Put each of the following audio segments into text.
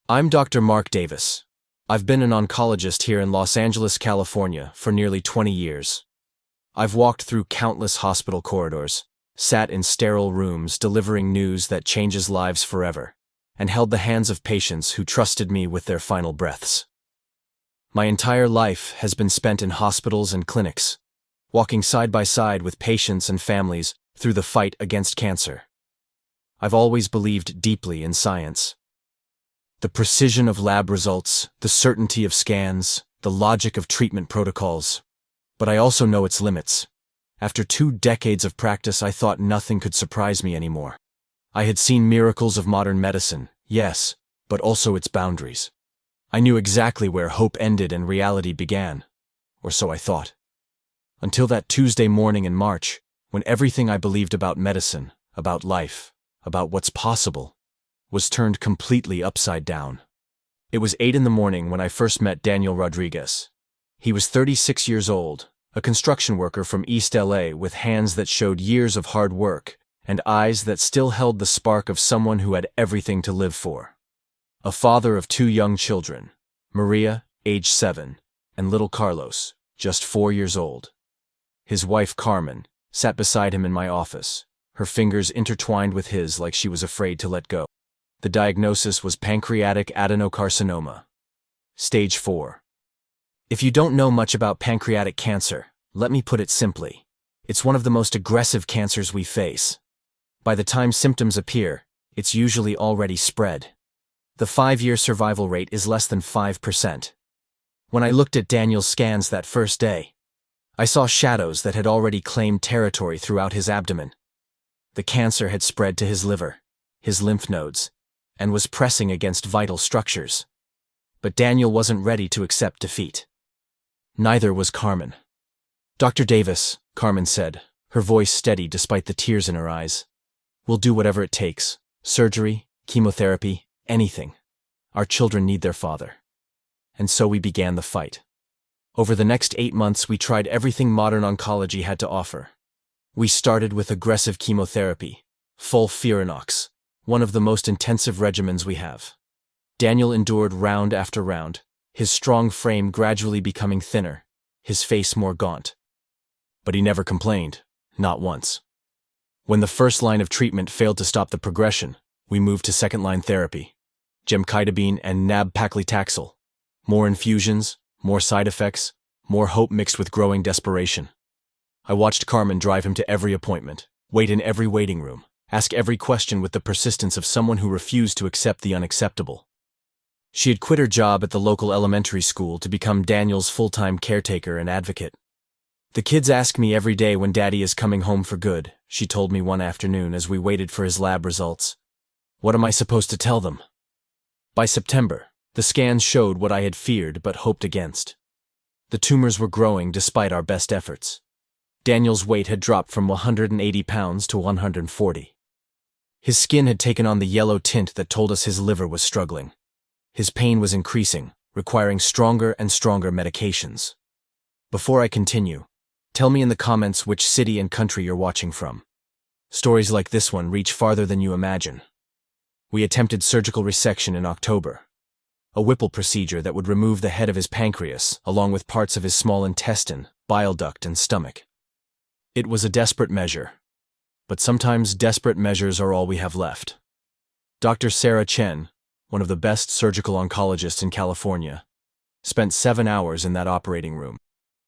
I'm Dr. Mark Davis. I've been an oncologist here in Los Angeles, California for nearly 20 years. I've walked through countless hospital corridors, sat in sterile rooms delivering news that changes lives forever, and held the hands of patients who trusted me with their final breaths. My entire life has been spent in hospitals and clinics, walking side by side with patients and families through the fight against cancer. I've always believed deeply in science. The precision of lab results, the certainty of scans, the logic of treatment protocols. But I also know its limits. After 2 decades of practice, I thought nothing could surprise me anymore. I had seen miracles of modern medicine, yes, but also its boundaries. I knew exactly where hope ended and reality began, or so I thought. Until that Tuesday morning in March, when everything I believed about medicine, about life, about what's possible, was turned completely upside down. It was 8 in the morning when I first met Daniel Rodriguez. He was 36 years old, a construction worker from East LA with hands that showed years of hard work and eyes that still held the spark of someone who had everything to live for. A father of 2 young children, Maria, age 7, and little Carlos, just 4 years old. His wife, Carmen, sat beside him in my office, her fingers intertwined with his like she was afraid to let go. The diagnosis was pancreatic adenocarcinoma, stage 4. If you don't know much about pancreatic cancer, let me put it simply. It's one of the most aggressive cancers we face. By the time symptoms appear, it's usually already spread. The 5-year survival rate is less than 5%. When I looked at Daniel's scans that first day, I saw shadows that had already claimed territory throughout his abdomen. The cancer had spread to his liver, his lymph nodes, and was pressing against vital structures. But Daniel wasn't ready to accept defeat. Neither was Carmen. "Dr. Davis," Carmen said, her voice steady despite the tears in her eyes. "We'll do whatever it takes. Surgery, chemotherapy, anything. Our children need their father." And so we began the fight. Over the next 8 months, we tried everything modern oncology had to offer. We started with aggressive chemotherapy, full FOLFIRINOX, one of the most intensive regimens we have. Daniel endured round after round, his strong frame gradually becoming thinner, his face more gaunt. But he never complained, not once. When the first line of treatment failed to stop the progression, we moved to second-line therapy, gemcitabine and nab-paclitaxel. More infusions, more side effects, more hope mixed with growing desperation. I watched Carmen drive him to every appointment, wait in every waiting room, ask every question with the persistence of someone who refused to accept the unacceptable. She had quit her job at the local elementary school to become Daniel's full-time caretaker and advocate. "The kids ask me every day when Daddy is coming home for good," she told me one afternoon as we waited for his lab results. "What am I supposed to tell them?" By September, the scans showed what I had feared but hoped against. The tumors were growing despite our best efforts. Daniel's weight had dropped from 180 pounds to 140. His skin had taken on the yellow tint that told us his liver was struggling. His pain was increasing, requiring stronger and stronger medications. Before I continue, tell me in the comments which city and country you're watching from. Stories like this one reach farther than you imagine. We attempted surgical resection in October, a Whipple procedure that would remove the head of his pancreas, along with parts of his small intestine, bile duct, and stomach. It was a desperate measure, but sometimes desperate measures are all we have left. Dr. Sarah Chen, one of the best surgical oncologists in California, spent 7 hours in that operating room.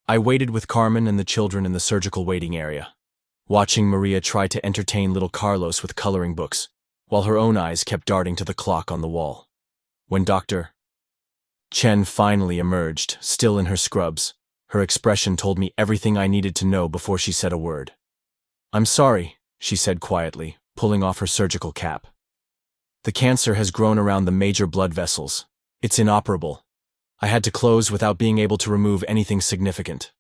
I waited with Carmen and the children in the surgical waiting area, watching Maria try to entertain little Carlos with coloring books, while her own eyes kept darting to the clock on the wall. When Dr. Chen finally emerged, still in her scrubs, her expression told me everything I needed to know before she said a word. "I'm sorry," she said quietly, pulling off her surgical cap. "The cancer has grown around the major blood vessels. It's inoperable. I had to close without being able to remove anything significant."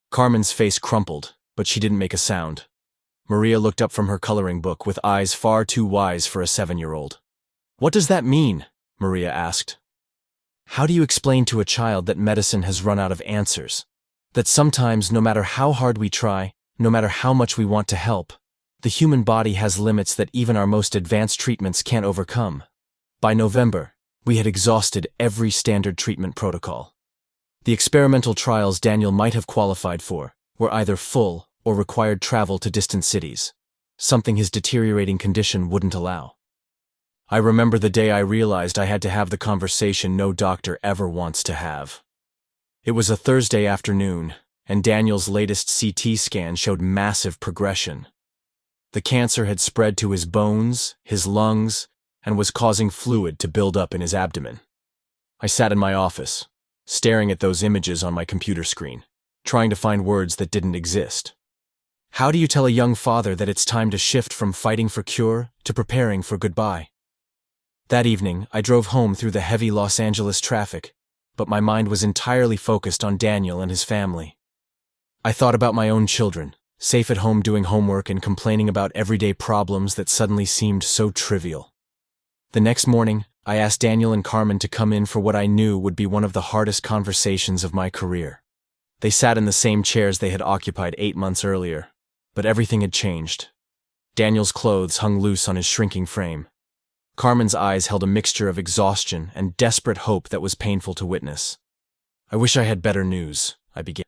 Carmen's face crumpled, but she didn't make a sound. Maria looked up from her coloring book with eyes far too wise for a 7-year-old. "What does that mean?" Maria asked. "How do you explain to a child that medicine has run out of answers? That sometimes, no matter how hard we try, no matter how much we want to help, the human body has limits that even our most advanced treatments can't overcome?" By November, We had exhausted every standard treatment protocol. The experimental trials Daniel might have qualified for were either full or required travel to distant cities, something his deteriorating condition wouldn't allow. I remember the day I realized I had to have the conversation no doctor ever wants to have. It was a Thursday afternoon, and Daniel's latest CT scan showed massive progression. The cancer had spread to his bones, his lungs, and was causing fluid to build up in his abdomen. I sat in my office, staring at those images on my computer screen, trying to find words that didn't exist. How do you tell a young father that it's time to shift from fighting for cure to preparing for goodbye? That evening, I drove home through the heavy Los Angeles traffic, but my mind was entirely focused on Daniel and his family. I thought about my own children, safe at home doing homework and complaining about everyday problems that suddenly seemed so trivial. The next morning, I asked Daniel and Carmen to come in for what I knew would be one of the hardest conversations of my career. They sat in the same chairs they had occupied 8 months earlier, but everything had changed. Daniel's clothes hung loose on his shrinking frame. Carmen's eyes held a mixture of exhaustion and desperate hope that was painful to witness. I wish I had better news, I began,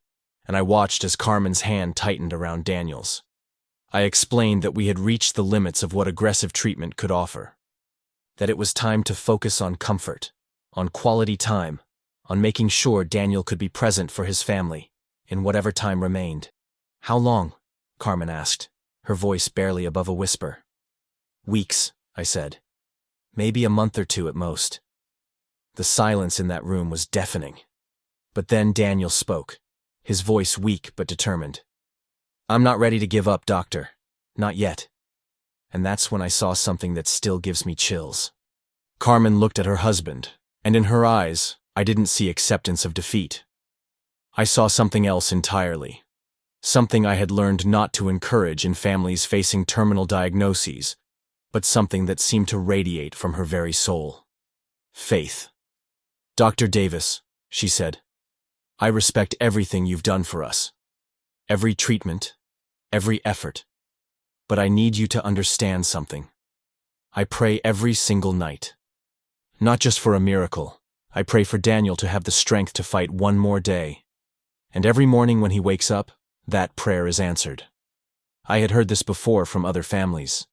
and I watched as Carmen's hand tightened around Daniel's. I explained that we had reached the limits of what aggressive treatment could offer. That it was time to focus on comfort, on quality time, on making sure Daniel could be present for his family, in whatever time remained. How long? Carmen asked, her voice barely above a whisper. Weeks, I said. Maybe a month or 2 at most. The silence in that room was deafening. But then Daniel spoke, his voice weak but determined. I'm not ready to give up, doctor. Not yet. And that's when I saw something that still gives me chills. Carmen looked at her husband, and in her eyes, I didn't see acceptance of defeat. I saw something else entirely. Something I had learned not to encourage in families facing terminal diagnoses, but something that seemed to radiate from her very soul. Faith. Dr. Davis, she said, I respect everything you've done for us. Every treatment, every effort. But I need you to understand something. I pray every single night. Not just for a miracle. I pray for Daniel to have the strength to fight one more day. And every morning when he wakes up, that prayer is answered. I had heard this before from other families.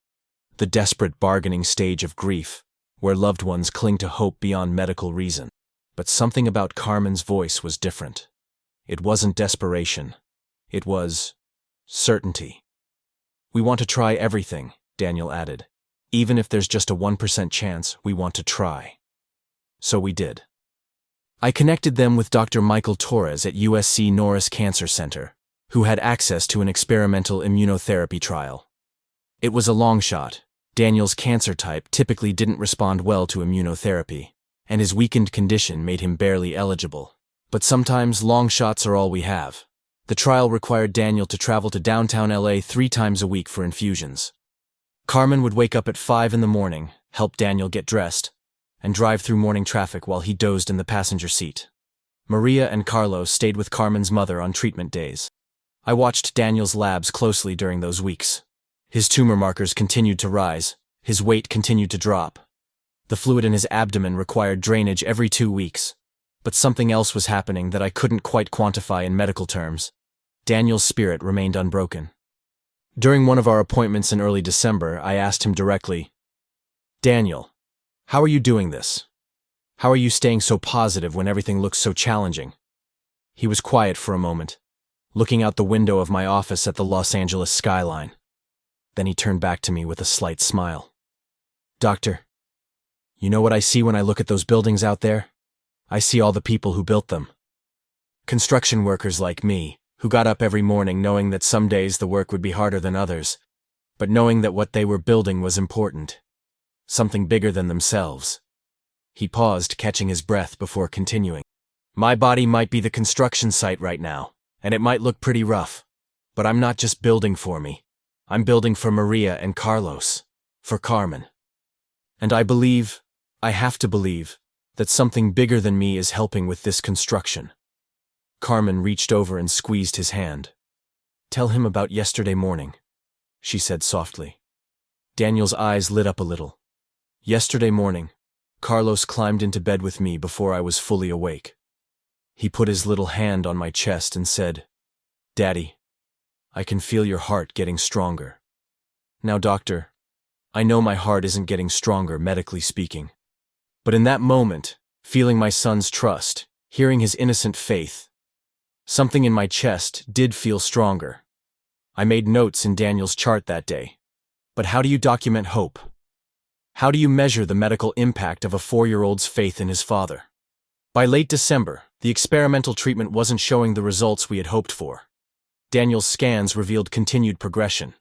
The desperate bargaining stage of grief, where loved ones cling to hope beyond medical reason. But something about Carmen's voice was different. It wasn't desperation. It was certainty. We want to try everything, Daniel added. Even if there's just a 1% chance, we want to try. So we did. I connected them with Dr. Michael Torres at USC Norris Cancer Center, who had access to an experimental immunotherapy trial. It was a long shot. Daniel's cancer type typically didn't respond well to immunotherapy, and his weakened condition made him barely eligible. But sometimes long shots are all we have. The trial required Daniel to travel to downtown LA 3 times a week for infusions. Carmen would wake up at 5 in the morning, help Daniel get dressed, and drive through morning traffic while he dozed in the passenger seat. Maria and Carlos stayed with Carmen's mother on treatment days. I watched Daniel's labs closely during those weeks. His tumor markers continued to rise, his weight continued to drop. The fluid in his abdomen required drainage every 2 weeks. But something else was happening that I couldn't quite quantify in medical terms. Daniel's spirit remained unbroken. During one of our appointments in early December, I asked him directly, Daniel, how are you doing this? How are you staying so positive when everything looks so challenging? He was quiet for a moment, looking out the window of my office at the Los Angeles skyline. Then he turned back to me with a slight smile. Doctor, you know what I see when I look at those buildings out there? I see all the people who built them. Construction workers like me, who got up every morning knowing that some days the work would be harder than others, but knowing that what they were building was important. Something bigger than themselves. He paused, catching his breath before continuing. My body might be the construction site right now, and it might look pretty rough, but I'm not just building for me. I'm building for Maria and Carlos, for Carmen. And I have to believe, that something bigger than me is helping with this construction. Carmen reached over and squeezed his hand. Tell him about yesterday morning, she said softly. Daniel's eyes lit up a little. Yesterday morning, Carlos climbed into bed with me before I was fully awake. He put his little hand on my chest and said, "Daddy, I can feel your heart getting stronger." Now, doctor, I know my heart isn't getting stronger, medically speaking. But in that moment, feeling my son's trust, hearing his innocent faith, something in my chest did feel stronger. I made notes in Daniel's chart that day. But how do you document hope? How do you measure the medical impact of a 4-year-old's faith in his father? By late December, the experimental treatment wasn't showing the results we had hoped for. Daniel's scans revealed continued progression.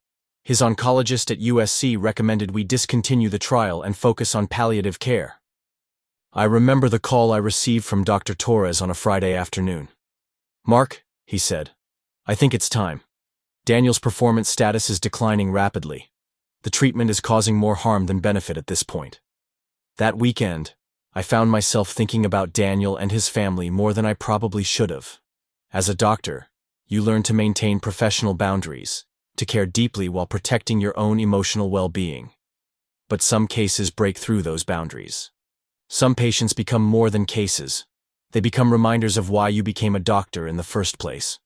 His oncologist at USC recommended we discontinue the trial and focus on palliative care. I remember the call I received from Dr. Torres on a Friday afternoon. "Mark," he said, "I think it's time. Daniel's performance status is declining rapidly. The treatment is causing more harm than benefit at this point." That weekend, I found myself thinking about Daniel and his family more than I probably should have. As a doctor, you learn to maintain professional boundaries, to care deeply while protecting your own emotional well-being. But some cases break through those boundaries. Some patients become more than cases. They become reminders of why you became a doctor in the first place.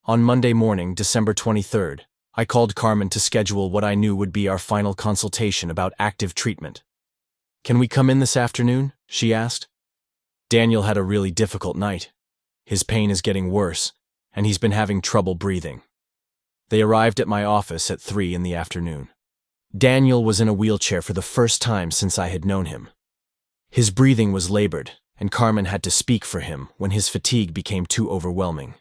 On Monday morning, December 23rd, I called Carmen to schedule what I knew would be our final consultation about active treatment. "Can we come in this afternoon?" she asked. "Daniel had a really difficult night. His pain is getting worse, and he's been having trouble breathing." They arrived at my office at 3 in the afternoon. Daniel was in a wheelchair for the first time since I had known him. His breathing was labored, and Carmen had to speak for him when his fatigue became too overwhelming.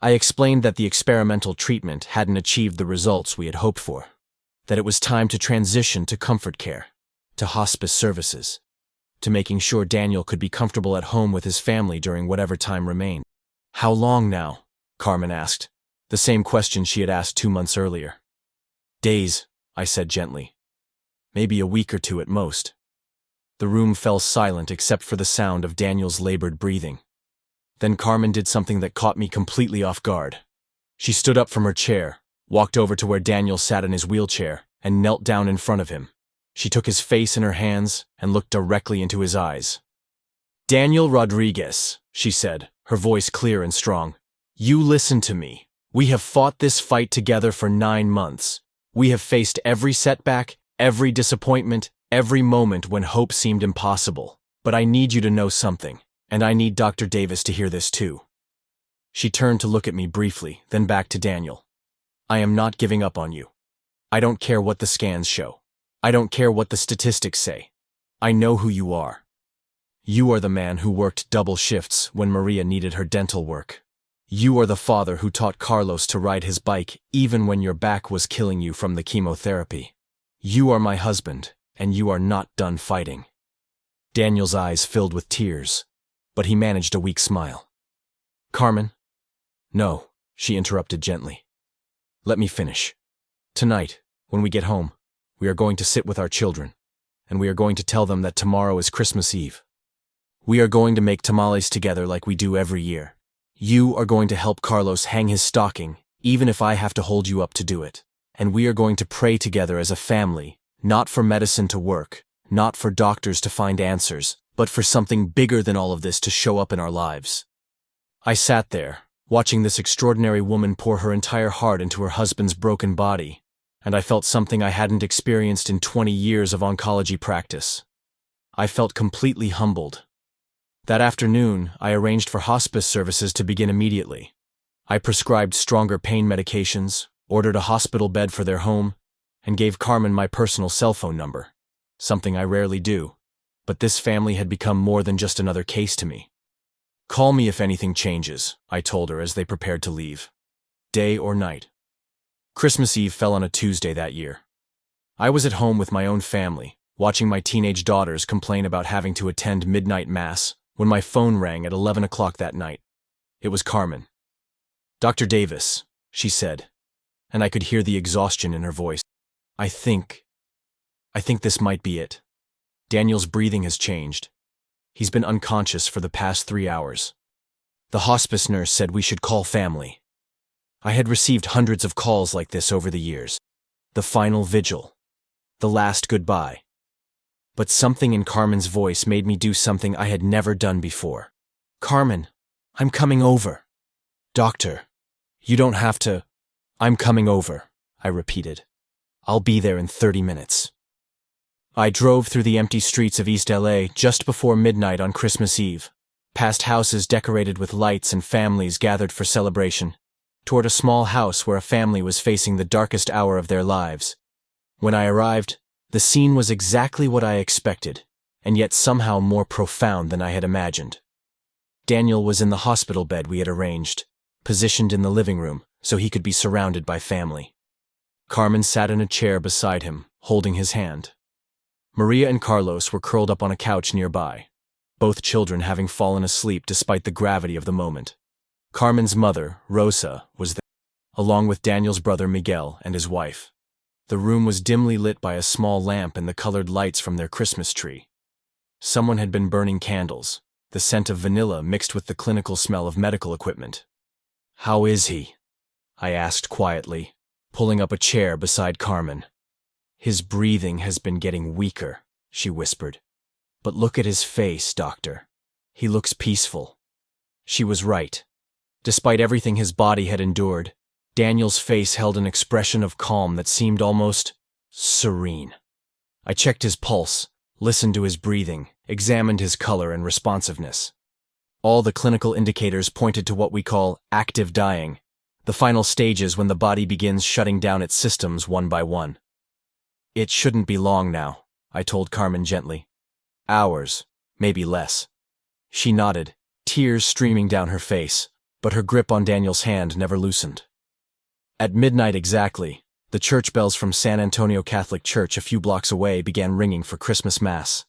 I explained that the experimental treatment hadn't achieved the results we had hoped for, that it was time to transition to comfort care, to hospice services, to making sure Daniel could be comfortable at home with his family during whatever time remained. "How long now?" Carmen asked, the same question she had asked 2 months earlier. "Days," I said gently. "Maybe a week or 2 at most." The room fell silent except for the sound of Daniel's labored breathing. Then Carmen did something that caught me completely off guard. She stood up from her chair, walked over to where Daniel sat in his wheelchair, and knelt down in front of him. She took his face in her hands and looked directly into his eyes. "Daniel Rodriguez," she said, her voice clear and strong, "you listen to me. We have fought this fight together for 9 months. We have faced every setback, every disappointment, every moment when hope seemed impossible. But I need you to know something. And I need Dr. Davis to hear this too." She turned to look at me briefly, then back to Daniel. "I am not giving up on you. I don't care what the scans show. I don't care what the statistics say. I know who you are. You are the man who worked double shifts when Maria needed her dental work. You are the father who taught Carlos to ride his bike even when your back was killing you from the chemotherapy. You are my husband, and you are not done fighting." Daniel's eyes filled with tears, but he managed a weak smile. "Carmen?" "No," she interrupted gently. "Let me finish. Tonight, when we get home, we are going to sit with our children, and we are going to tell them that tomorrow is Christmas Eve. We are going to make tamales together like we do every year. You are going to help Carlos hang his stocking, even if I have to hold you up to do it. And we are going to pray together as a family, not for medicine to work, not for doctors to find answers, but for something bigger than all of this to show up in our lives." I sat there, watching this extraordinary woman pour her entire heart into her husband's broken body, and I felt something I hadn't experienced in 20 years of oncology practice. I felt completely humbled. That afternoon, I arranged for hospice services to begin immediately. I prescribed stronger pain medications, ordered a hospital bed for their home, and gave Carmen my personal cell phone number, something I rarely do. But this family had become more than just another case to me. "Call me if anything changes," I told her as they prepared to leave. Day or night. Christmas Eve fell on a Tuesday that year. I was at home with my own family, watching my teenage daughters complain about having to attend midnight mass, when my phone rang at 11 o'clock that night. It was Carmen. "Dr. Davis," she said, and I could hear the exhaustion in her voice. I think this might be it. Daniel's breathing has changed. He's been unconscious for the past 3 hours. The hospice nurse said we should call family." I had received hundreds of calls like this over the years. The final vigil. The last goodbye. But something in Carmen's voice made me do something I had never done before. "Carmen, I'm coming over." "Doctor, you don't have to." "I'm coming over," I repeated. "I'll be there in 30 minutes. I drove through the empty streets of East LA just before midnight on Christmas Eve, past houses decorated with lights and families gathered for celebration, toward a small house where a family was facing the darkest hour of their lives. When I arrived, the scene was exactly what I expected, and yet somehow more profound than I had imagined. Daniel was in the hospital bed we had arranged, positioned in the living room so he could be surrounded by family. Carmen sat in a chair beside him, holding his hand. Maria and Carlos were curled up on a couch nearby, both children having fallen asleep despite the gravity of the moment. Carmen's mother, Rosa, was there, along with Daniel's brother Miguel and his wife. The room was dimly lit by a small lamp and the colored lights from their Christmas tree. Someone had been burning candles, the scent of vanilla mixed with the clinical smell of medical equipment. "How is he?" I asked quietly, pulling up a chair beside Carmen. "His breathing has been getting weaker," she whispered. "But look at his face, doctor. He looks peaceful." She was right. Despite everything his body had endured, Daniel's face held an expression of calm that seemed almost serene. I checked his pulse, listened to his breathing, examined his color and responsiveness. All the clinical indicators pointed to what we call active dying, the final stages when the body begins shutting down its systems one by one. "It shouldn't be long now," I told Carmen gently. "Hours, maybe less." She nodded, tears streaming down her face, but her grip on Daniel's hand never loosened. At midnight exactly, the church bells from San Antonio Catholic Church a few blocks away began ringing for Christmas Mass.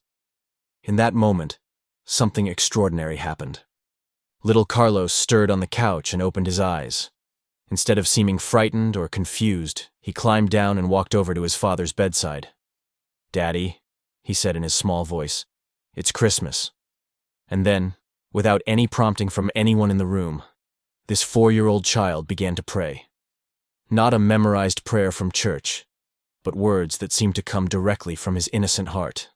In that moment, something extraordinary happened. Little Carlos stirred on the couch and opened his eyes. Instead of seeming frightened or confused, he climbed down and walked over to his father's bedside. "Daddy," he said in his small voice, "it's Christmas." And then, without any prompting from anyone in the room, this 4-year-old child began to pray. Not a memorized prayer from church, but words that seemed to come directly from his innocent heart.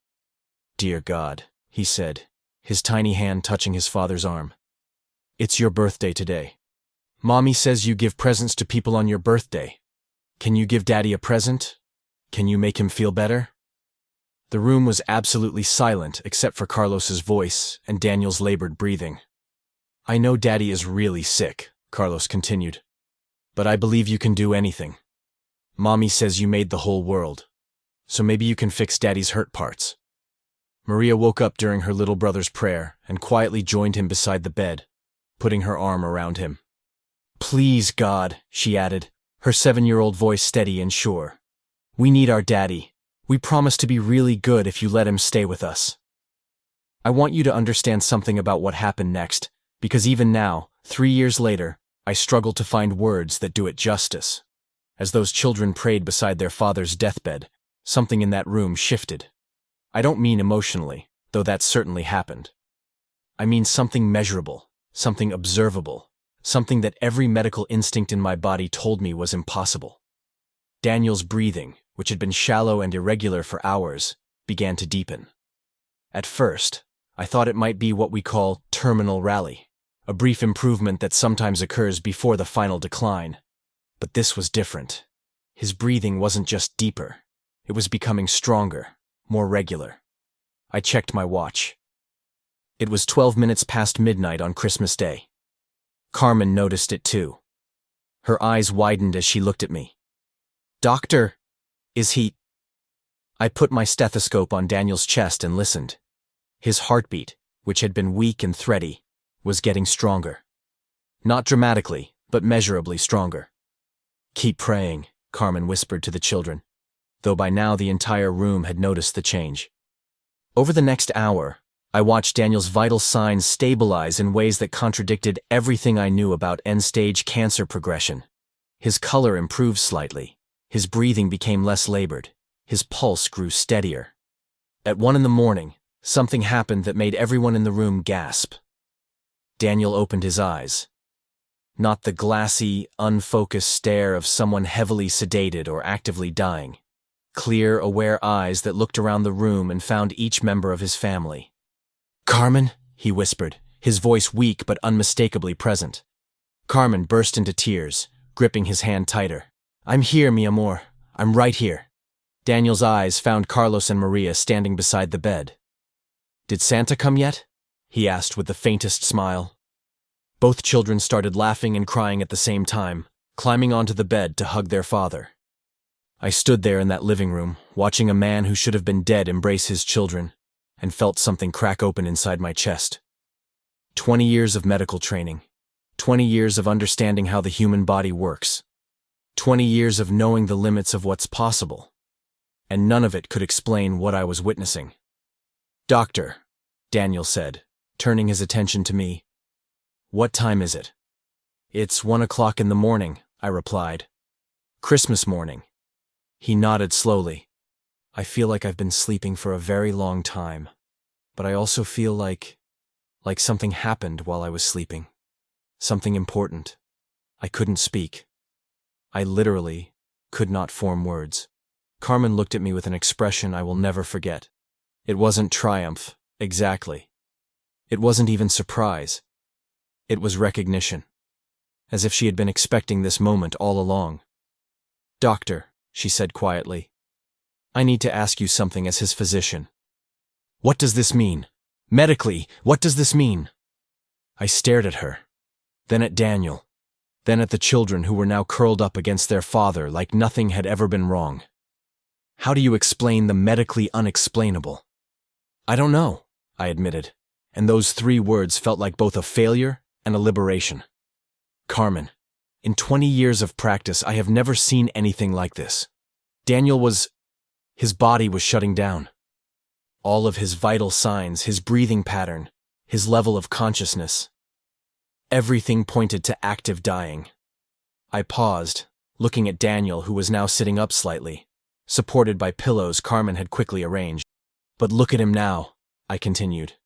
"Dear God," he said, his tiny hand touching his father's arm. "It's your birthday today. Mommy says you give presents to people on your birthday. Can you give Daddy a present? Can you make him feel better?" The room was absolutely silent except for Carlos's voice and Daniel's labored breathing. "I know Daddy is really sick," Carlos continued, "but I believe you can do anything. Mommy says you made the whole world, so maybe you can fix Daddy's hurt parts." Maria woke up during her little brother's prayer and quietly joined him beside the bed, putting her arm around him. "Please, God," she added, her 7-year-old voice steady and sure. "We need our Daddy. We promise to be really good if you let him stay with us." I want you to understand something about what happened next, because even now, 3 years later, I struggle to find words that do it justice. As those children prayed beside their father's deathbed, something in that room shifted. I don't mean emotionally, though that certainly happened. I mean something measurable, something observable, something that every medical instinct in my body told me was impossible. Daniel's breathing, which had been shallow and irregular for hours, began to deepen. At first, I thought it might be what we call terminal rally, a brief improvement that sometimes occurs before the final decline. But this was different. His breathing wasn't just deeper. It was becoming stronger, more regular. I checked my watch. It was 12 minutes past midnight on Christmas Day. Carmen noticed it too. Her eyes widened as she looked at me. "Doctor, is he—" I put my stethoscope on Daniel's chest and listened. His heartbeat, which had been weak and thready, was getting stronger. Not dramatically, but measurably stronger. "Keep praying," Carmen whispered to the children, though by now the entire room had noticed the change. Over the next hour, I watched Daniel's vital signs stabilize in ways that contradicted everything I knew about end-stage cancer progression. His color improved slightly. His breathing became less labored. His pulse grew steadier. At 1 a.m, something happened that made everyone in the room gasp. Daniel opened his eyes. Not the glassy, unfocused stare of someone heavily sedated or actively dying. clear, aware eyes that looked around the room and found each member of his family. "Carmen," he whispered, his voice weak but unmistakably present. Carmen burst into tears, gripping his hand tighter. "I'm here, mi amor. I'm right here." Daniel's eyes found Carlos and Maria standing beside the bed. "Did Santa come yet?" he asked with the faintest smile. Both children started laughing and crying at the same time, climbing onto the bed to hug their father. I stood there in that living room, watching a man who should have been dead embrace his children, and felt something crack open inside my chest. 20 years of medical training. 20 years of understanding how the human body works. 20 years of knowing the limits of what's possible. And none of it could explain what I was witnessing. "Doctor," Daniel said, turning his attention to me. "What time is it?" "It's 1 o'clock in the morning," I replied. "Christmas morning." He nodded slowly. "I feel like I've been sleeping for a very long time, but I also feel like something happened while I was sleeping. Something important. I couldn't speak. I literally could not form words." Carmen looked at me with an expression I will never forget. It wasn't triumph, exactly. It wasn't even surprise. It was recognition, as if she had been expecting this moment all along. "Doctor," she said quietly, "I need to ask you something as his physician." "What does this mean? Medically, what does this mean?" I stared at her, then at Daniel, then at the children who were now curled up against their father like nothing had ever been wrong. "How do you explain the medically unexplainable?" "I don't know," I admitted, and those 3 words felt like both a failure and a liberation. "Carmen, in 20 years of practice, I have never seen anything like this." His body was shutting down. All of his vital signs, his breathing pattern, his level of consciousness. Everything pointed to active dying. I paused, looking at Daniel, who was now sitting up slightly, supported by pillows Carmen had quickly arranged. "But look at him now," I continued.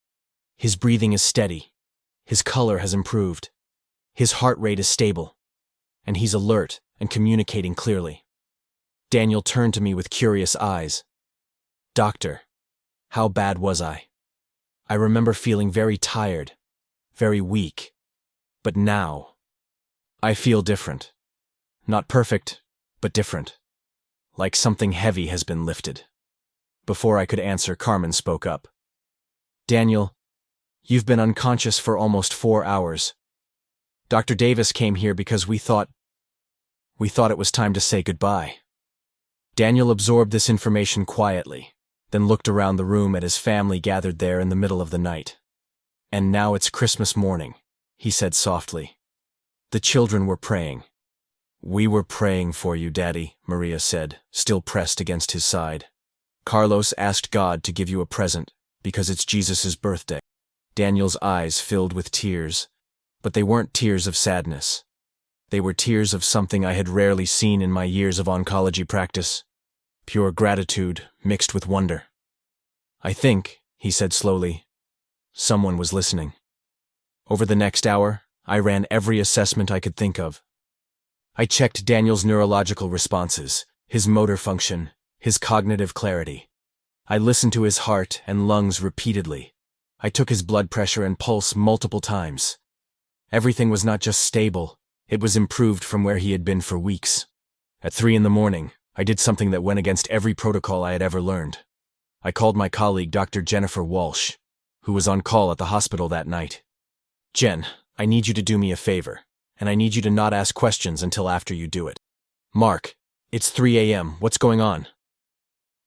"His breathing is steady. His color has improved. His heart rate is stable. And he's alert and communicating clearly." Daniel turned to me with curious eyes. "Doctor, how bad was I? I remember feeling very tired, very weak. But now, I feel different. Not perfect, but different. Like something heavy has been lifted." Before I could answer, Carmen spoke up. "Daniel, you've been unconscious for almost 4 hours. Dr. Davis came here because we thought it was time to say goodbye." Daniel absorbed this information quietly, then looked around the room at his family gathered there in the middle of the night. "And now it's Christmas morning," he said softly. "The children were praying." "We were praying for you, Daddy," Maria said, still pressed against his side. "Carlos asked God to give you a present because it's Jesus' birthday." Daniel's eyes filled with tears, but they weren't tears of sadness. They were tears of something I had rarely seen in my years of oncology practice. Pure gratitude mixed with wonder. "I think," he said slowly, "someone was listening." Over the next hour, I ran every assessment I could think of. I checked Daniel's neurological responses, his motor function, his cognitive clarity. I listened to his heart and lungs repeatedly. I took his blood pressure and pulse multiple times. Everything was not just stable, it was improved from where he had been for weeks. At 3 in the morning, I did something that went against every protocol I had ever learned. I called my colleague, Dr. Jennifer Walsh, who was on call at the hospital that night. "Jen, I need you to do me a favor, and I need you to not ask questions until after you do it." "Mark, it's 3 a.m. What's going on?"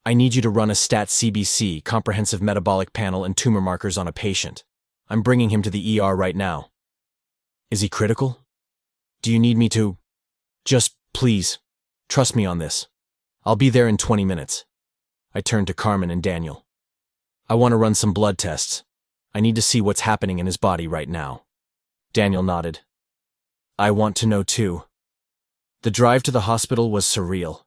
"I need you to run a STAT CBC, comprehensive metabolic panel, and tumor markers on a patient. I'm bringing him to the ER right now." "Is he critical? Do you need me to—" "Just, please, trust me on this. I'll be there in 20 minutes. I turned to Carmen and Daniel. "I want to run some blood tests. I need to see what's happening in his body right now." Daniel nodded. "I want to know too." The drive to the hospital was surreal.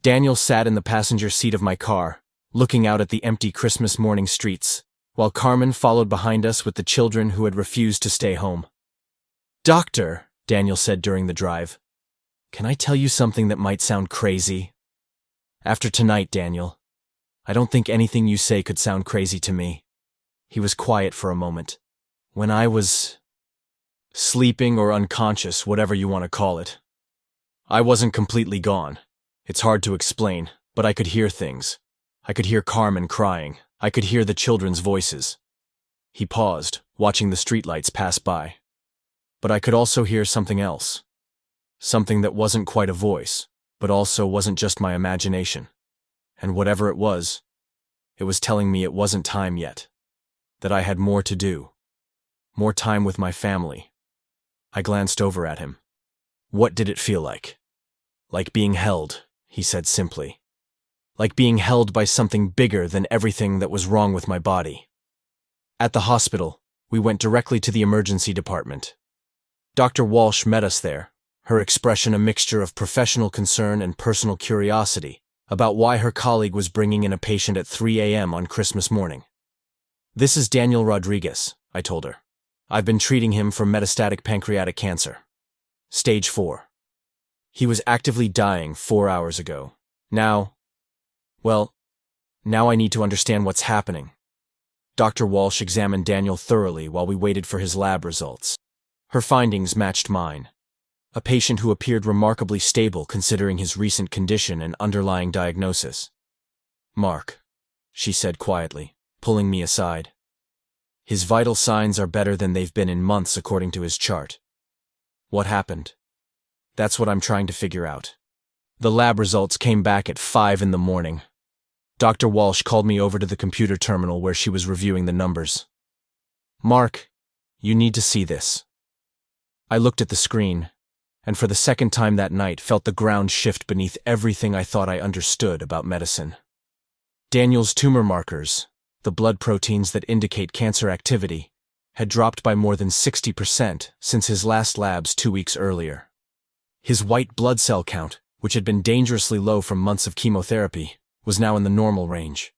Daniel sat in the passenger seat of my car, looking out at the empty Christmas morning streets, while Carmen followed behind us with the children who had refused to stay home. "Doctor," Daniel said during the drive, "can I tell you something that might sound crazy?" After tonight, Daniel, I don't think anything you say could sound crazy to me. He was quiet for a moment. When I was sleeping or unconscious, whatever you want to call it, I wasn't completely gone. It's hard to explain, but I could hear things. I could hear Carmen crying. I could hear the children's voices. He paused, watching the streetlights pass by. But I could also hear something else. Something that wasn't quite a voice, but also wasn't just my imagination. And whatever it was telling me it wasn't time yet. That I had more to do. More time with my family. I glanced over at him. What did it feel like? Like being held, he said simply. Like being held by something bigger than everything that was wrong with my body. At the hospital, we went directly to the emergency department. Dr. Walsh met us there, her expression a mixture of professional concern and personal curiosity about why her colleague was bringing in a patient at 3 a.m. on Christmas morning. This is Daniel Rodriguez, I told her. I've been treating him for metastatic pancreatic cancer. Stage 4. He was actively dying 4 hours ago. Now I need to understand what's happening. Dr. Walsh examined Daniel thoroughly while we waited for his lab results. Her findings matched mine. A patient who appeared remarkably stable considering his recent condition and underlying diagnosis. Mark, she said quietly, pulling me aside. His vital signs are better than they've been in months according to his chart. What happened? That's what I'm trying to figure out. The lab results came back at 5 in the morning. Dr. Walsh called me over to the computer terminal where she was reviewing the numbers. Mark, you need to see this. I looked at the screen, and for the second time that night felt the ground shift beneath everything I thought I understood about medicine. Daniel's tumor markers, the blood proteins that indicate cancer activity, had dropped by more than 60% since his last labs 2 weeks earlier. His white blood cell count, which had been dangerously low from months of chemotherapy, was now in the normal range.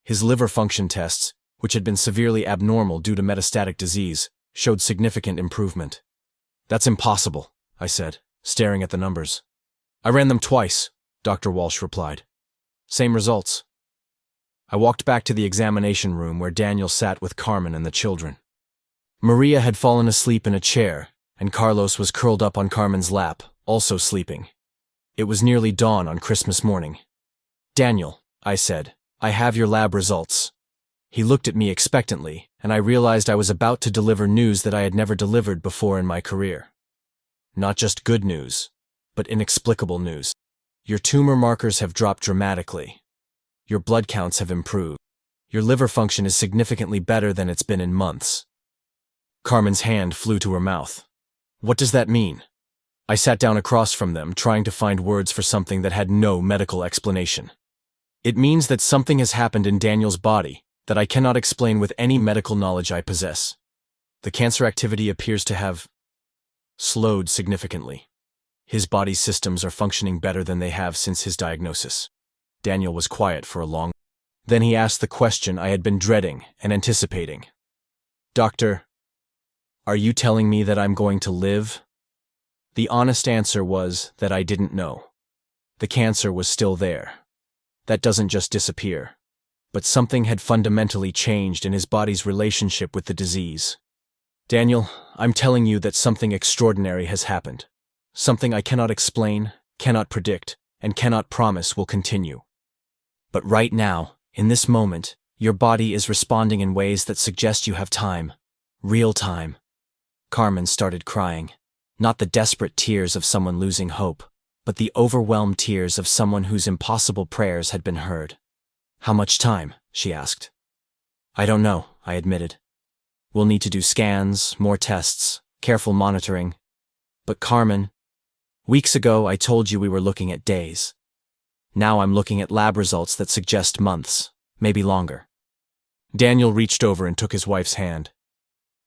His liver function tests, which had been severely abnormal due to metastatic disease, showed significant improvement. That's impossible, I said, staring at the numbers. I ran them twice, Dr. Walsh replied. Same results. I walked back to the examination room where Daniel sat with Carmen and the children. Maria had fallen asleep in a chair, and Carlos was curled up on Carmen's lap, also sleeping. It was nearly dawn on Christmas morning. Daniel, I said, I have your lab results. He looked at me expectantly, and I realized I was about to deliver news that I had never delivered before in my career. Not just good news, but inexplicable news. Your tumor markers have dropped dramatically. Your blood counts have improved. Your liver function is significantly better than it's been in months. Carmen's hand flew to her mouth. What does that mean? I sat down across from them, trying to find words for something that had no medical explanation. It means that something has happened in Daniel's body that I cannot explain with any medical knowledge I possess. The cancer activity appears to have slowed significantly. His body's systems are functioning better than they have since his diagnosis. Daniel was quiet for a long time. Then he asked the question I had been dreading and anticipating. Doctor, are you telling me that I'm going to live? The honest answer was that I didn't know. The cancer was still there. That doesn't just disappear. But something had fundamentally changed in his body's relationship with the disease. Daniel, I'm telling you that something extraordinary has happened. Something I cannot explain, cannot predict, and cannot promise will continue. But right now, in this moment, your body is responding in ways that suggest you have time. Real time. Carmen started crying. Not the desperate tears of someone losing hope, but the overwhelmed tears of someone whose impossible prayers had been heard. How much time? She asked. I don't know, I admitted. We'll need to do scans, more tests, careful monitoring. But Carmen, weeks ago I told you we were looking at days. Now I'm looking at lab results that suggest months, maybe longer. Daniel reached over and took his wife's hand.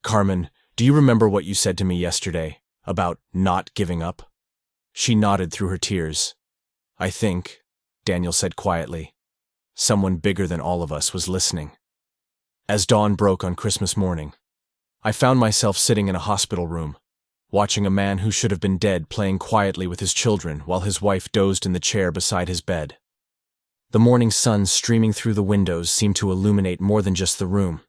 Carmen, do you remember what you said to me yesterday about not giving up? She nodded through her tears. I think, Daniel said quietly, someone bigger than all of us was listening. As dawn broke on Christmas morning, I found myself sitting in a hospital room, watching a man who should have been dead playing quietly with his children while his wife dozed in the chair beside his bed. The morning sun streaming through the windows seemed to illuminate more than just the room.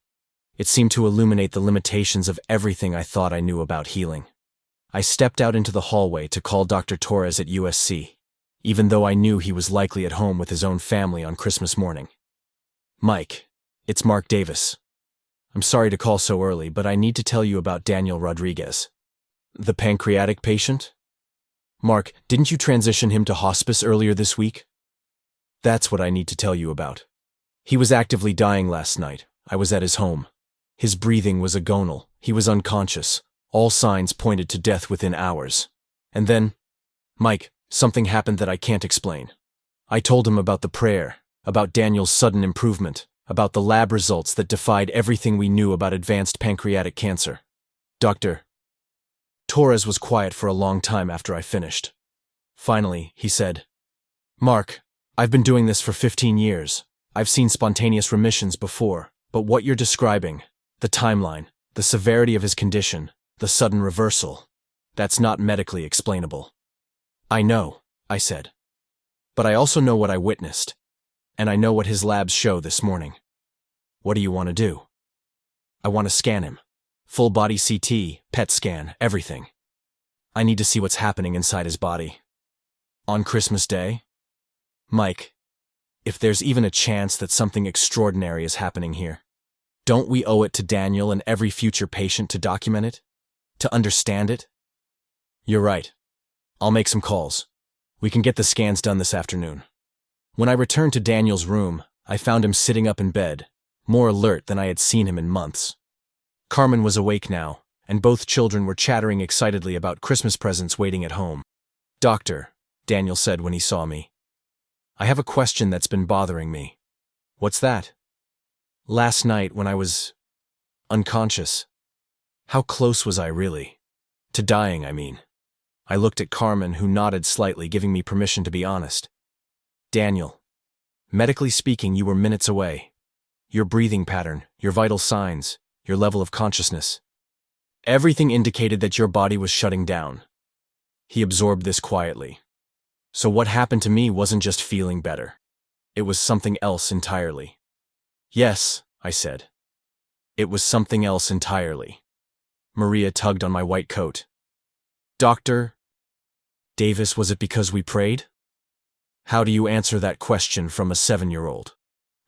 It seemed to illuminate the limitations of everything I thought I knew about healing. I stepped out into the hallway to call Dr. Torres at USC, even though I knew he was likely at home with his own family on Christmas morning. "Mike, it's Mark Davis. I'm sorry to call so early, but I need to tell you about Daniel Rodriguez." "The pancreatic patient?" "Mark, didn't you transition him to hospice earlier this week?" "That's what I need to tell you about. He was actively dying last night. I was at his home. His breathing was agonal. He was unconscious. All signs pointed to death within hours. And then, Mike, something happened that I can't explain. I told him about the prayer, about Daniel's sudden improvement, about the lab results that defied everything we knew about advanced pancreatic cancer. Dr. Torres was quiet for a long time after I finished. Finally, he said, "Mark, I've been doing this for 15 years. I've seen spontaneous remissions before, but what you're describing, the timeline, the severity of his condition, the sudden reversal, that's not medically explainable." "I know," I said. "But I also know what I witnessed, and I know what his labs show this morning." "What do you want to do?" "I want to scan him. Full body CT, PET scan, everything. I need to see what's happening inside his body." "On Christmas Day?" "Mike, if there's even a chance that something extraordinary is happening here, don't we owe it to Daniel and every future patient to document it? To understand it?" "You're right. I'll make some calls. We can get the scans done this afternoon." When I returned to Daniel's room, I found him sitting up in bed, more alert than I had seen him in months. Carmen was awake now, and both children were chattering excitedly about Christmas presents waiting at home. "Doctor," Daniel said when he saw me, "I have a question that's been bothering me." "What's that?" "Last night when I was unconscious, how close was I really? To dying, I mean." I looked at Carmen, who nodded slightly, giving me permission to be honest. "Daniel, medically speaking, you were minutes away. Your breathing pattern, your vital signs, your level of consciousness, everything indicated that your body was shutting down." He absorbed this quietly. "So what happened to me wasn't just feeling better. It was something else entirely." "Yes," I said. "It was something else entirely." Maria tugged on my white coat. "Dr. Davis, was it because we prayed?" How do you answer that question from a 7-year-old?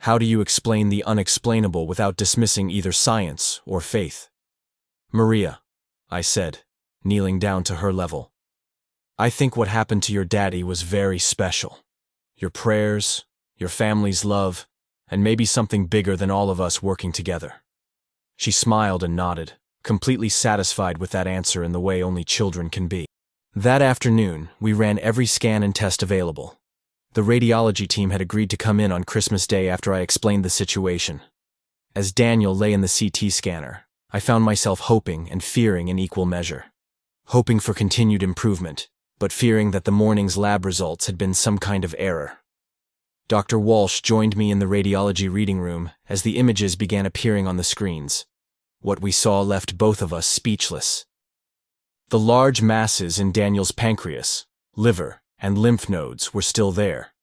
How do you explain the unexplainable without dismissing either science or faith? "Maria," I said, kneeling down to her level, "I think what happened to your daddy was very special. Your prayers, your family's love, and maybe something bigger than all of us working together." She smiled and nodded, completely satisfied with that answer in the way only children can be. That afternoon, we ran every scan and test available. The radiology team had agreed to come in on Christmas Day after I explained the situation. As Daniel lay in the CT scanner, I found myself hoping and fearing in equal measure. Hoping for continued improvement, but fearing that the morning's lab results had been some kind of error. Dr. Walsh joined me in the radiology reading room as the images began appearing on the screens. What we saw left both of us speechless. The large masses in Daniel's pancreas, liver, and lymph nodes were still there.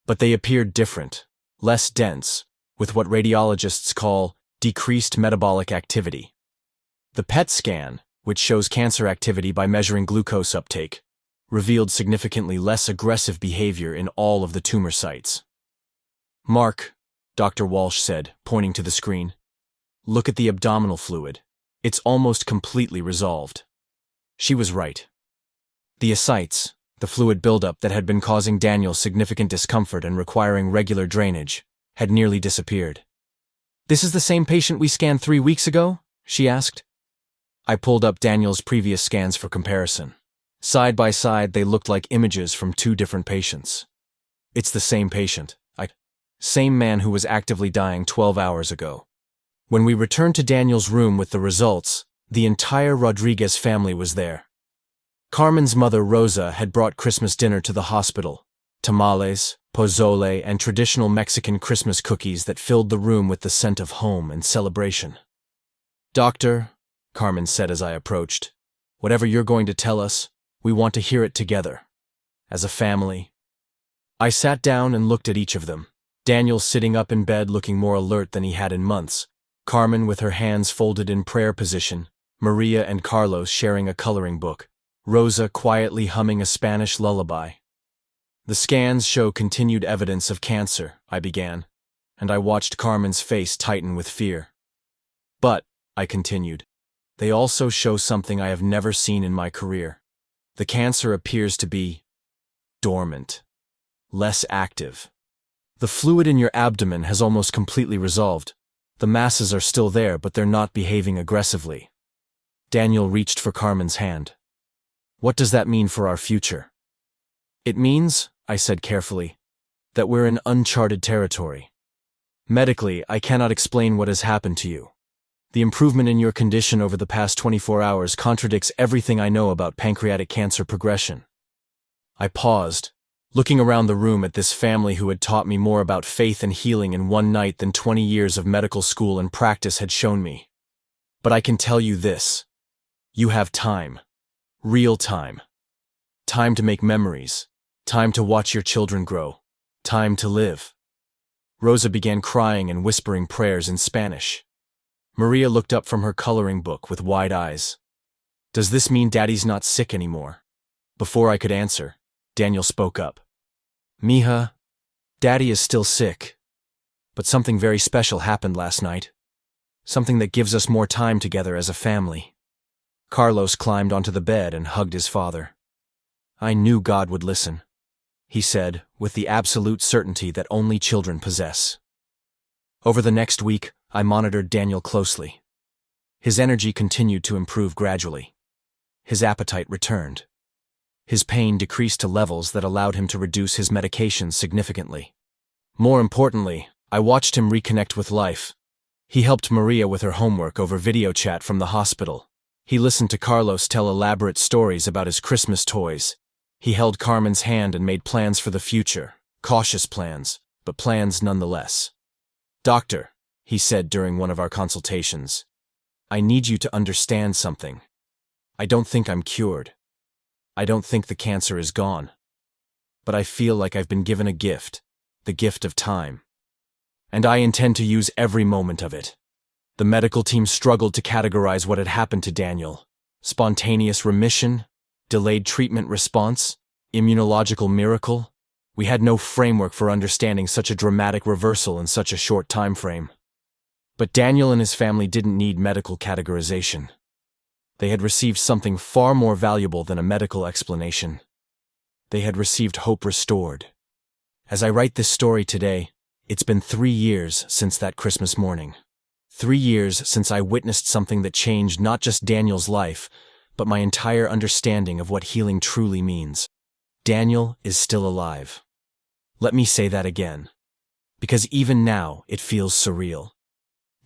But they appeared different, less dense, with what radiologists call decreased metabolic activity. The PET scan, which shows cancer activity by measuring glucose uptake, revealed significantly less aggressive behavior in all of the tumor sites. "Mark," Dr. Walsh said, pointing to the screen, "look at the abdominal fluid. It's almost completely resolved." She was right. The ascites, the fluid buildup that had been causing Daniel significant discomfort and requiring regular drainage, had nearly disappeared. "This is the same patient we scanned 3 weeks ago?" she asked. I pulled up Daniel's previous scans for comparison. Side by side, they looked like images from 2 different patients. "It's the same patient. Same man who was actively dying 12 hours ago." When we returned to Daniel's room with the results, the entire Rodriguez family was there. Carmen's mother, Rosa, had brought Christmas dinner to the hospital. Tamales, pozole, and traditional Mexican Christmas cookies that filled the room with the scent of home and celebration. "Doctor," Carmen said as I approached, "whatever you're going to tell us, we want to hear it together. As a family." I sat down and looked at each of them. Daniel sitting up in bed looking more alert than he had in months. Carmen with her hands folded in prayer position. Maria and Carlos sharing a coloring book. Rosa quietly humming a Spanish lullaby. The scans show continued evidence of cancer, I began, and I watched Carmen's face tighten with fear. But, I continued, they also show something I have never seen in my career. The cancer appears to be dormant, less active. The fluid in your abdomen has almost completely resolved. The masses are still there, but they're not behaving aggressively. Daniel reached for Carmen's hand. What does that mean for our future? It means, I said carefully, that we're in uncharted territory. Medically, I cannot explain what has happened to you. The improvement in your condition over the past 24 hours contradicts everything I know about pancreatic cancer progression. I paused, looking around the room at this family who had taught me more about faith and healing in one night than 20 years of medical school and practice had shown me. But I can tell you this. You have time. Real time. Time to make memories. Time to watch your children grow. Time to live. Rosa began crying and whispering prayers in Spanish. Maria looked up from her coloring book with wide eyes. Does this mean Daddy's not sick anymore? Before I could answer, Daniel spoke up. Mija, Daddy is still sick. But something very special happened last night. Something that gives us more time together as a family. Carlos climbed onto the bed and hugged his father. I knew God would listen, he said, with the absolute certainty that only children possess. Over the next week, I monitored Daniel closely. His energy continued to improve gradually. His appetite returned. His pain decreased to levels that allowed him to reduce his medications significantly. More importantly, I watched him reconnect with life. He helped Maria with her homework over video chat from the hospital. He listened to Carlos tell elaborate stories about his Christmas toys. He held Carmen's hand and made plans for the future. Cautious plans, but plans nonetheless. Doctor, he said during one of our consultations, I need you to understand something. I don't think I'm cured. I don't think the cancer is gone. But I feel like I've been given a gift, the gift of time. And I intend to use every moment of it. The medical team struggled to categorize what had happened to Daniel. Spontaneous remission, delayed treatment response, immunological miracle. We had no framework for understanding such a dramatic reversal in such a short time frame. But Daniel and his family didn't need medical categorization. They had received something far more valuable than a medical explanation. They had received hope restored. As I write this story today, it's been 3 years since that Christmas morning. 3 years since I witnessed something that changed not just Daniel's life, but my entire understanding of what healing truly means. Daniel is still alive. Let me say that again, because even now it feels surreal.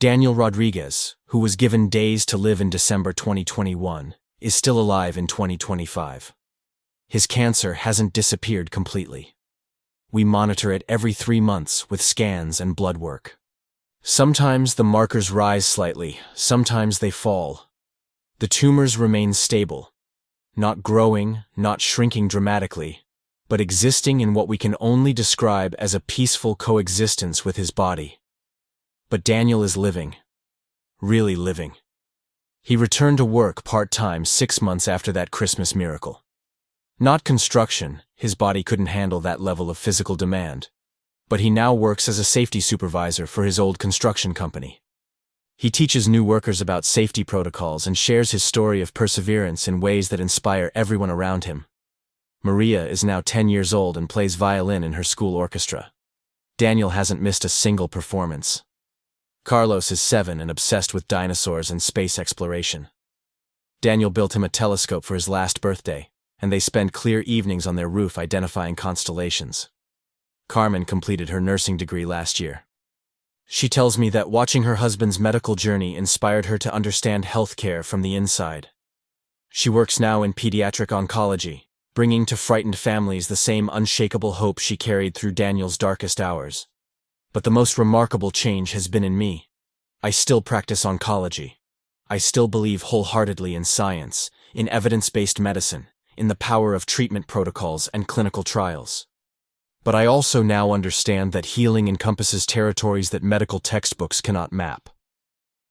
Daniel Rodriguez, who was given days to live in December 2021, is still alive in 2025. His cancer hasn't disappeared completely. We monitor it every 3 months with scans and blood work. Sometimes the markers rise slightly, sometimes they fall. The tumors remain stable, not growing, not shrinking dramatically, but existing in what we can only describe as a peaceful coexistence with his body. But Daniel is living. Really living. He returned to work part-time 6 months after that Christmas miracle. Not construction, his body couldn't handle that level of physical demand. But he now works as a safety supervisor for his old construction company. He teaches new workers about safety protocols and shares his story of perseverance in ways that inspire everyone around him. Maria is now 10 years old and plays violin in her school orchestra. Daniel hasn't missed a single performance. Carlos is 7 and obsessed with dinosaurs and space exploration. Daniel built him a telescope for his last birthday, and they spend clear evenings on their roof identifying constellations. Carmen completed her nursing degree last year. She tells me that watching her husband's medical journey inspired her to understand healthcare from the inside. She works now in pediatric oncology, bringing to frightened families the same unshakable hope she carried through Daniel's darkest hours. But the most remarkable change has been in me. I still practice oncology. I still believe wholeheartedly in science, in evidence-based medicine, in the power of treatment protocols and clinical trials. But I also now understand that healing encompasses territories that medical textbooks cannot map.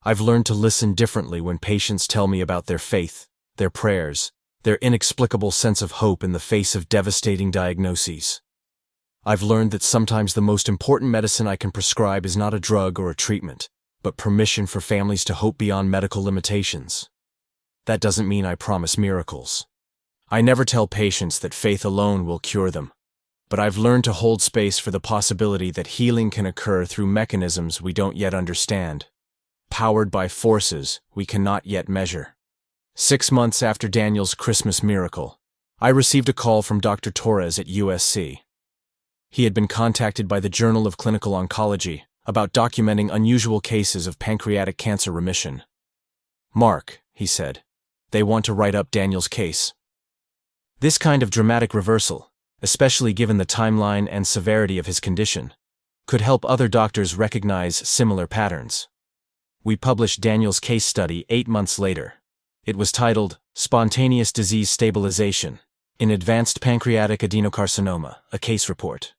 I've learned to listen differently when patients tell me about their faith, their prayers, their inexplicable sense of hope in the face of devastating diagnoses. I've learned that sometimes the most important medicine I can prescribe is not a drug or a treatment, but permission for families to hope beyond medical limitations. That doesn't mean I promise miracles. I never tell patients that faith alone will cure them, but I've learned to hold space for the possibility that healing can occur through mechanisms we don't yet understand, powered by forces we cannot yet measure. 6 months after Daniel's Christmas miracle, I received a call from Dr. Torres at USC. He had been contacted by the Journal of Clinical Oncology about documenting unusual cases of pancreatic cancer remission. "Mark," he said, "they want to write up Daniel's case." This kind of dramatic reversal, especially given the timeline and severity of his condition, could help other doctors recognize similar patterns. We published Daniel's case study 8 months later. It was titled "Spontaneous Disease Stabilization in Advanced Pancreatic Adenocarcinoma, a Case Report."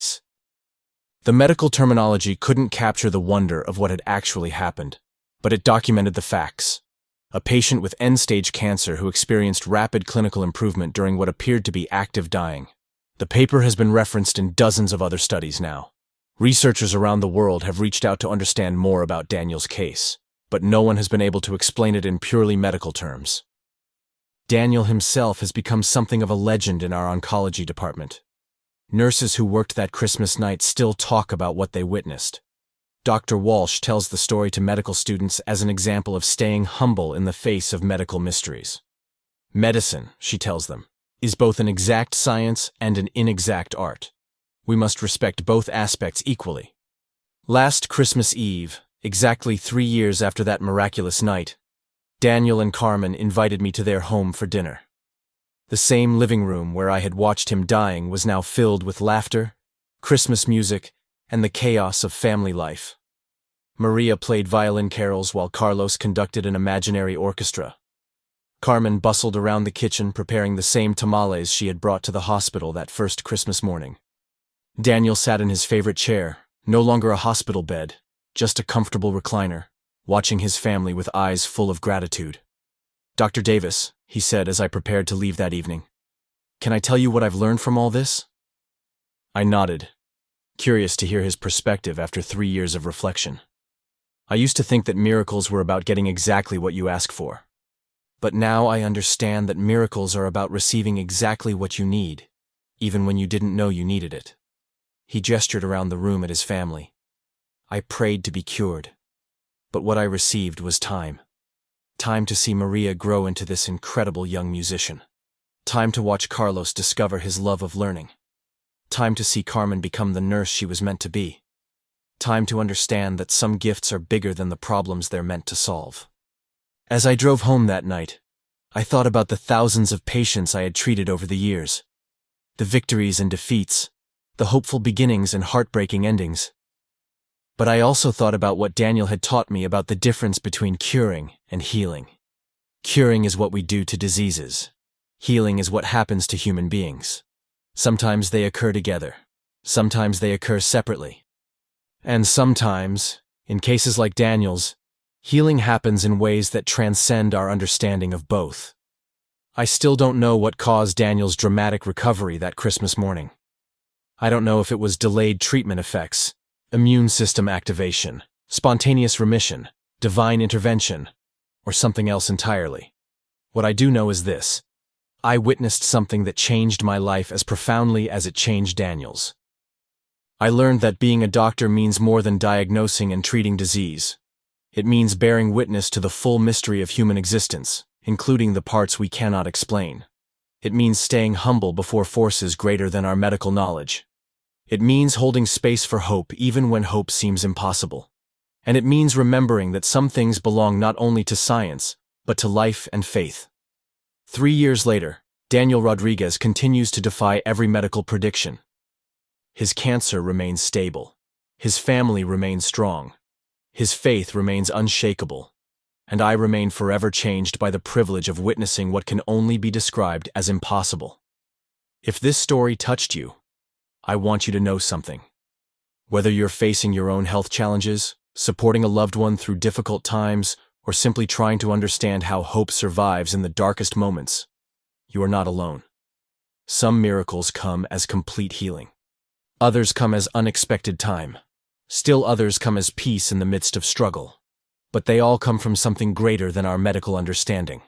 The medical terminology couldn't capture the wonder of what had actually happened, but it documented the facts. A patient with end-stage cancer who experienced rapid clinical improvement during what appeared to be active dying. The paper has been referenced in dozens of other studies now. Researchers around the world have reached out to understand more about Daniel's case, but no one has been able to explain it in purely medical terms. Daniel himself has become something of a legend in our oncology department. Nurses who worked that Christmas night still talk about what they witnessed. Dr. Walsh tells the story to medical students as an example of staying humble in the face of medical mysteries. Medicine, she tells them, is both an exact science and an inexact art. We must respect both aspects equally. Last Christmas Eve, exactly 3 years after that miraculous night, Daniel and Carmen invited me to their home for dinner. The same living room where I had watched him dying was now filled with laughter, Christmas music, and the chaos of family life. Maria played violin carols while Carlos conducted an imaginary orchestra. Carmen bustled around the kitchen preparing the same tamales she had brought to the hospital that first Christmas morning. Daniel sat in his favorite chair, no longer a hospital bed, just a comfortable recliner, watching his family with eyes full of gratitude. "Dr. Davis," he said as I prepared to leave that evening, "can I tell you what I've learned from all this?" I nodded, curious to hear his perspective after 3 years of reflection. I used to think that miracles were about getting exactly what you ask for. But now I understand that miracles are about receiving exactly what you need, even when you didn't know you needed it. He gestured around the room at his family. I prayed to be cured, but what I received was time. Time to see Maria grow into this incredible young musician. Time to watch Carlos discover his love of learning. Time to see Carmen become the nurse she was meant to be. Time to understand that some gifts are bigger than the problems they're meant to solve. As I drove home that night, I thought about the thousands of patients I had treated over the years. The victories and defeats, the hopeful beginnings and heartbreaking endings. But I also thought about what Daniel had taught me about the difference between curing and healing. Curing is what we do to diseases. Healing is what happens to human beings. Sometimes they occur together. Sometimes they occur separately. And sometimes, in cases like Daniel's, healing happens in ways that transcend our understanding of both. I still don't know what caused Daniel's dramatic recovery that Christmas morning. I don't know if it was delayed treatment effects, immune system activation, spontaneous remission, divine intervention, or something else entirely. What I do know is this: I witnessed something that changed my life as profoundly as it changed Daniel's. I learned that being a doctor means more than diagnosing and treating disease. It means bearing witness to the full mystery of human existence, including the parts we cannot explain. It means staying humble before forces greater than our medical knowledge. It means holding space for hope even when hope seems impossible. And it means remembering that some things belong not only to science, but to life and faith. 3 years later, Daniel Rodriguez continues to defy every medical prediction. His cancer remains stable. His family remains strong. His faith remains unshakable. And I remain forever changed by the privilege of witnessing what can only be described as impossible. If this story touched you, I want you to know something. Whether you're facing your own health challenges, supporting a loved one through difficult times, or simply trying to understand how hope survives in the darkest moments, you are not alone. Some miracles come as complete healing. Others come as unexpected time. Still others come as peace in the midst of struggle. But they all come from something greater than our medical understanding.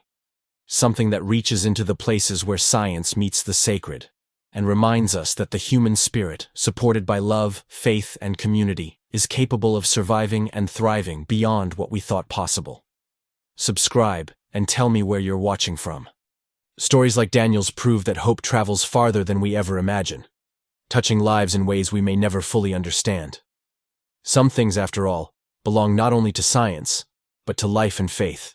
Something that reaches into the places where science meets the sacred, and reminds us that the human spirit, supported by love, faith, and community, is capable of surviving and thriving beyond what we thought possible. Subscribe, and tell me where you're watching from. Stories like Daniel's prove that hope travels farther than we ever imagine, touching lives in ways we may never fully understand. Some things, after all, belong not only to science, but to life and faith.